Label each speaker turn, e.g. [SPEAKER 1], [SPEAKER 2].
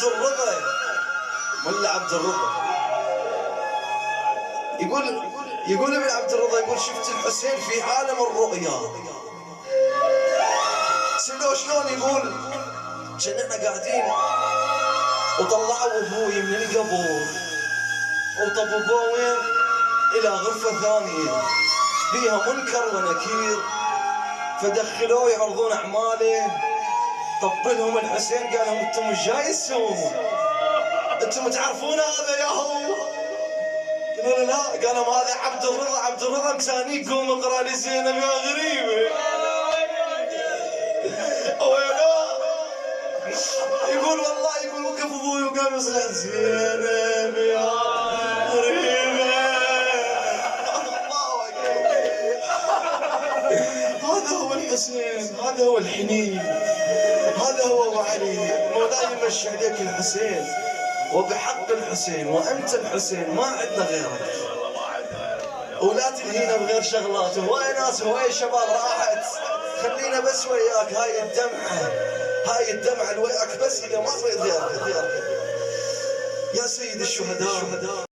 [SPEAKER 1] عبد الرضا، ملا عبد الرضا يقول ابن عبد الرضا، يقول شفت الحسين في عالم الرؤيا. سألوه شلون؟ يقول كان احنا قاعدين وطلعوا ابوي من القبر وطببوه وين؟ الى غرفة ثانية بيها منكر ونكير، فدخلوه يعرضون اعماله. طب لهم الحسين قال لهم انتم مش جاي تسوون، انتم تعرفون هذا يا هو؟ قالوا له لا. قال لهم هذا عبد الرضا. عبد الرضا مسانيك، قوم اقرا لي زينب يا غريبه. يقول والله، يقول وقف ابوي وقام يصلح زينب يا غريبه. هذا هو الحسين، هذا هو الحنين، هذا هو ابو علي. مولاي يمشي عليك الحسين، وبحق الحسين وانت الحسين ما عندنا غيرك. ولا تلهينا بغير شغلات. هواي ناس هواي شباب راحت، خلينا بس وياك. هاي الدمعة اللي وياك بس، هي ما تريد غيرك. يا سيد الشهداء